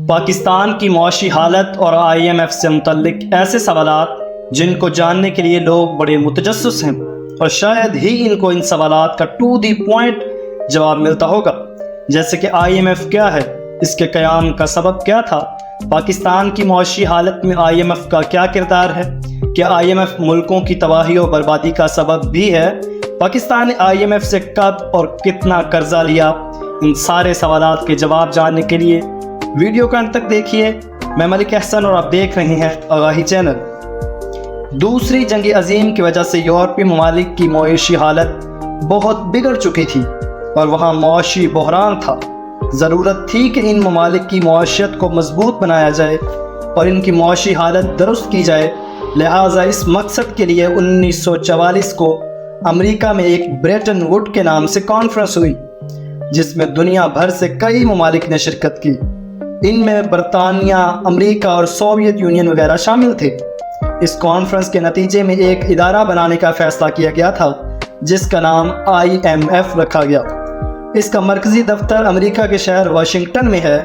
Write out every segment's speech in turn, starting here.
پاکستان کی معاشی حالت اور IMF سے متعلق ایسے سوالات جن کو جاننے کے لیے لوگ بڑے متجسس ہیں اور شاید ہی ان کو ان سوالات کا ٹو دی پوائنٹ جواب ملتا ہوگا، جیسے کہ IMF کیا ہے، اس کے قیام کا سبب کیا تھا، پاکستان کی معاشی حالت میں IMF کا کیا کردار ہے، کیا IMF ملکوں کی تباہی و بربادی کا سبب بھی ہے، پاکستان نے IMF سے کب اور کتنا قرضہ لیا۔ ان سارے سوالات کے جواب جاننے کے لیے ویڈیو کا انت تک دیکھیے۔ میں ملک احسن اور آپ دیکھ رہے ہیں آگاہی چینل۔ دوسری جنگ عظیم کی وجہ سے یورپی ممالک کی معاشی حالت بہت بگڑ چکی تھی اور وہاں معاشی بحران تھا۔ ضرورت تھی کہ ان ممالک کی معیشت کو مضبوط بنایا جائے اور ان کی معاشی حالت درست کی جائے، لہٰذا اس مقصد کے لیے 1944 کو امریکہ میں ایک بریٹن ووڈ کے نام سے کانفرنس ہوئی، جس میں دنیا بھر سے کئی ممالک نے شرکت کی۔ ان میں برطانیہ، امریکہ اور سوویت یونین وغیرہ شامل تھے۔ اس کانفرنس کے نتیجے میں ایک ادارہ بنانے کا فیصلہ کیا گیا تھا جس کا نام IMF رکھا گیا۔ اس کا مرکزی دفتر امریکہ کے شہر واشنگٹن میں ہے۔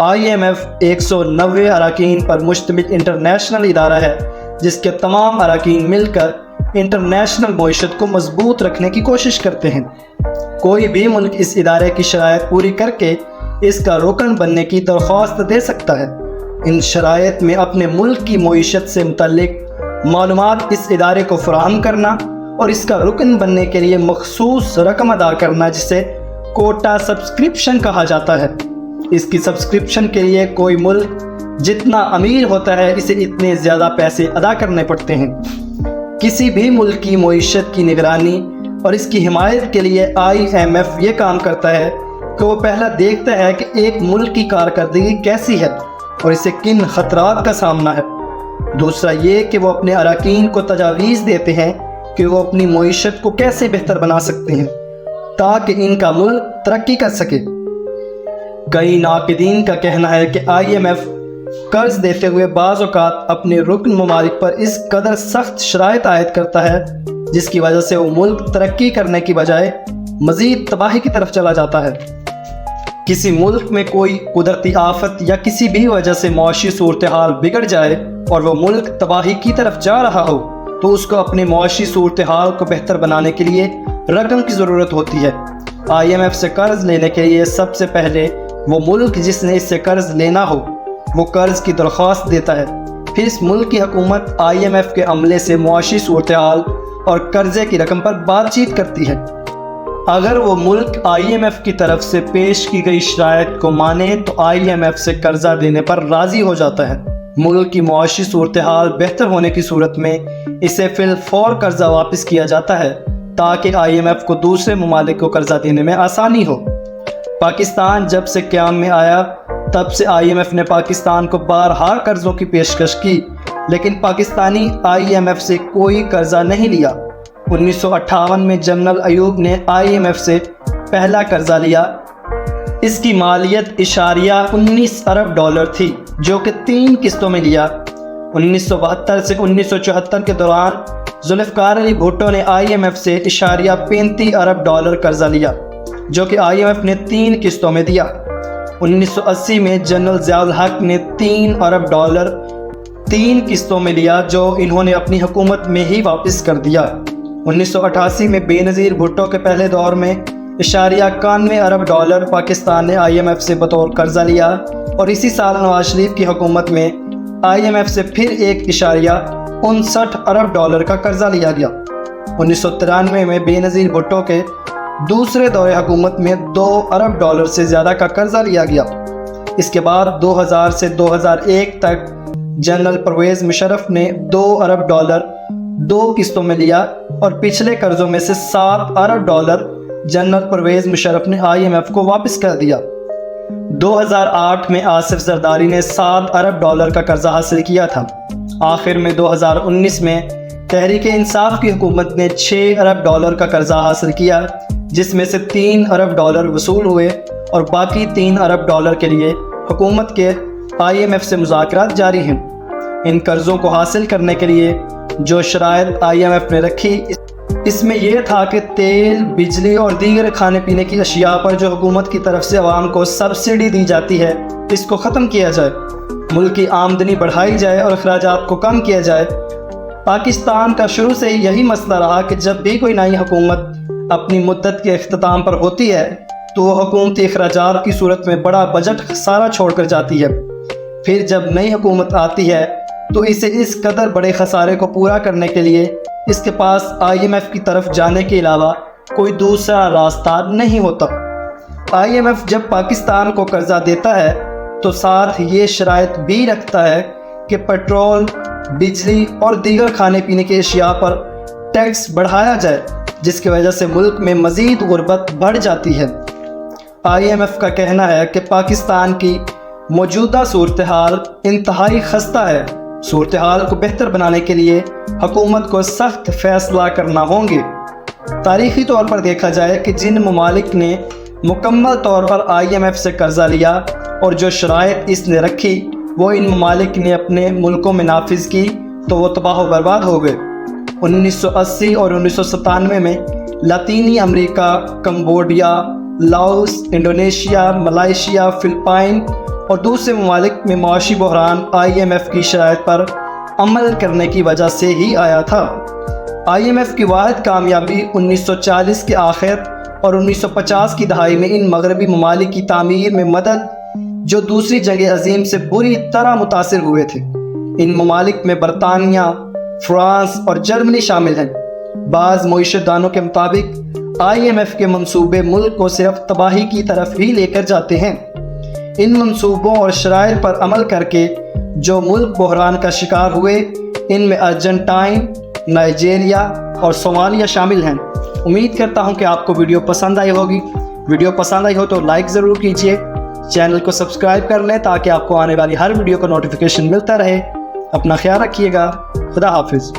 IMF 190 اراکین پر مشتمل انٹرنیشنل ادارہ ہے جس کے تمام اراکین مل کر انٹرنیشنل معیشت کو مضبوط رکھنے کی کوشش کرتے ہیں۔ کوئی بھی ملک اس ادارے کی شرائط پوری کر کے اس کا رکن بننے کی درخواست دے سکتا ہے۔ ان شرائط میں اپنے ملک کی معیشت سے متعلق معلومات اس ادارے کو فراہم کرنا اور اس کا رکن بننے کے لیے مخصوص رقم ادا کرنا، جسے کوٹا سبسکرپشن کہا جاتا ہے۔ اس کی سبسکرپشن کے لیے کوئی ملک جتنا امیر ہوتا ہے اسے اتنے زیادہ پیسے ادا کرنے پڑتے ہیں۔ کسی بھی ملک کی معیشت کی نگرانی اور اس کی حمایت کے لیے IMF یہ کام کرتا ہے کہ وہ پہلا دیکھتا ہے کہ ایک ملک کی کارکردگی کیسی ہے اور اسے کن خطرات کا سامنا ہے۔ دوسرا یہ کہ وہ اپنے اراکین کو تجاویز دیتے ہیں کہ وہ اپنی معیشت کو کیسے بہتر بنا سکتے ہیں تاکہ ان کا ملک ترقی کر سکے۔ کئی ناقدین کا کہنا ہے کہ IMF قرض دیتے ہوئے بعض اوقات اپنے رکن ممالک پر اس قدر سخت شرائط عائد کرتا ہے جس کی وجہ سے وہ ملک ترقی کرنے کی بجائے مزید تباہی کی طرف چلا جاتا ہے۔ کسی ملک میں کوئی قدرتی آفت یا کسی بھی وجہ سے معاشی صورتحال بگڑ جائے اور وہ ملک تباہی کی طرف جا رہا ہو تو اس کو اپنے معاشی صورتحال کو بہتر بنانے کے لیے رقم کی ضرورت ہوتی ہے۔ IMF سے قرض لینے کے لیے سب سے پہلے وہ ملک جس نے اس سے قرض لینا ہو وہ قرض کی درخواست دیتا ہے، پھر اس ملک کی حکومت IMF کے عملے سے معاشی صورتحال اور قرضے کی رقم پر بات چیت کرتی ہے۔ اگر وہ ملک IMF کی طرف سے پیش کی گئی شرائط کو مانے تو IMF سے قرضہ دینے پر راضی ہو جاتا ہے۔ ملک کی معاشی صورتحال بہتر ہونے کی صورت میں اسے فی الفور قرضہ واپس کیا جاتا ہے تاکہ IMF کو دوسرے ممالک کو قرضہ دینے میں آسانی ہو۔ پاکستان جب سے قیام میں آیا تب سے IMF نے پاکستان کو بارہا قرضوں کی پیشکش کی، لیکن پاکستانی IMF سے کوئی قرضہ نہیں لیا۔ 1958 میں جنرل ایوب نے IMF سے پہلا قرضہ لیا۔ اس کی مالیت $19 ارب تھی جو کہ 3 قسطوں میں لیا۔ 1972 سے 1974 کے دوران ذوالفقار علی بھٹو نے IMF سے $35 ارب قرضہ لیا جو کہ IMF نے 3 قسطوں میں دیا۔ 1980 میں جنرل ضیاء الحق نے $3 ارب 3 قسطوں میں لیا جو انہوں نے اپنی حکومت میں ہی واپس کر دیا۔ 1988 میں بے نظیر بھٹو کے پہلے دور میں $91 ارب پاکستان نے IMF سے بطور قرضہ لیا اور اسی سال نواز شریف کی حکومت میں IMF سے پھر $1.59 ارب کا قرضہ لیا گیا۔ 1993 میں بے نظیر بھٹو کے دوسرے دور حکومت میں $2 ارب سے زیادہ کا قرضہ لیا گیا۔ اس کے بعد 2000 سے 2001 تک جنرل پرویز مشرف نے $2 ارب 2 قسطوں میں لیا اور پچھلے قرضوں میں سے $7 ارب جنرل پرویز مشرف نے IMF کو واپس کر دیا۔ 2008 میں آصف زرداری نے $7 ارب کا قرضہ حاصل کیا تھا۔ آخر میں 2019 میں تحریک انصاف کی حکومت نے $6 ارب کا قرضہ حاصل کیا، جس میں سے $3 ارب وصول ہوئے اور باقی $3 ارب کے لیے حکومت کے IMF سے مذاکرات جاری ہیں۔ ان قرضوں کو حاصل کرنے کے لیے جو شرائط IMF نے رکھی، اس میں یہ تھا کہ تیل، بجلی اور دیگر کھانے پینے کی اشیاء پر جو حکومت کی طرف سے عوام کو سبسڈی دی جاتی ہے اس کو ختم کیا جائے، ملک کی آمدنی بڑھائی جائے اور اخراجات کو کم کیا جائے۔ پاکستان کا شروع سے یہی مسئلہ رہا کہ جب بھی کوئی نئی حکومت اپنی مدت کے اختتام پر ہوتی ہے تو وہ حکومتی اخراجات کی صورت میں بڑا بجٹ خسارہ چھوڑ کر جاتی ہے۔ پھر جب نئی حکومت آتی ہے تو اسے اس قدر بڑے خسارے کو پورا کرنے کے لیے اس کے پاس IMF کی طرف جانے کے علاوہ کوئی دوسرا راستہ نہیں ہوتا۔ IMF جب پاکستان کو قرضہ دیتا ہے تو ساتھ یہ شرائط بھی رکھتا ہے کہ پیٹرول، بجلی اور دیگر کھانے پینے کی اشیاء پر ٹیکس بڑھایا جائے، جس کی وجہ سے ملک میں مزید غربت بڑھ جاتی ہے۔ IMF کا کہنا ہے کہ پاکستان کی موجودہ صورتحال انتہائی خستہ ہے۔ صورتحال کو بہتر بنانے کے لیے حکومت کو سخت فیصلہ کرنا ہوں گے۔ تاریخی طور پر دیکھا جائے کہ جن ممالک نے مکمل طور پر IMF سے قرضہ لیا اور جو شرائط اس نے رکھی وہ ان ممالک نے اپنے ملکوں میں نافذ کی تو وہ تباہ و برباد ہو گئے۔ 1980 اور 1997 میں لاطینی America, Cambodia, Laos, Indonesia, Malaysia, Philippines اور دوسرے ممالک میں معاشی بحران IMF کی شرائط پر عمل کرنے کی وجہ سے ہی آیا تھا۔ IMF کی واحد کامیابی 1940 کے آخر اور 1950 کی دہائی میں ان مغربی ممالک کی تعمیر میں مدد جو دوسری جنگ عظیم سے بری طرح متاثر ہوئے تھے۔ ان ممالک میں برطانیہ، فرانس اور جرمنی شامل ہیں۔ بعض معیشت دانوں کے مطابق IMF کے منصوبے ملک کو صرف تباہی کی طرف ہی لے کر جاتے ہیں۔ ان منصوبوں اور شرائط پر عمل کر کے جو ملک بحران کا شکار ہوئے ان میں ارجنٹائن، نائجیریا اور صومالیہ شامل ہیں۔ امید کرتا ہوں کہ آپ کو ویڈیو پسند آئی ہوگی۔ ویڈیو پسند آئی ہو تو لائک ضرور کیجئے، چینل کو سبسکرائب کر لیں تاکہ آپ کو آنے والی ہر ویڈیو کا نوٹیفیکیشن ملتا رہے۔ اپنا خیال رکھیے گا۔ خدا حافظ۔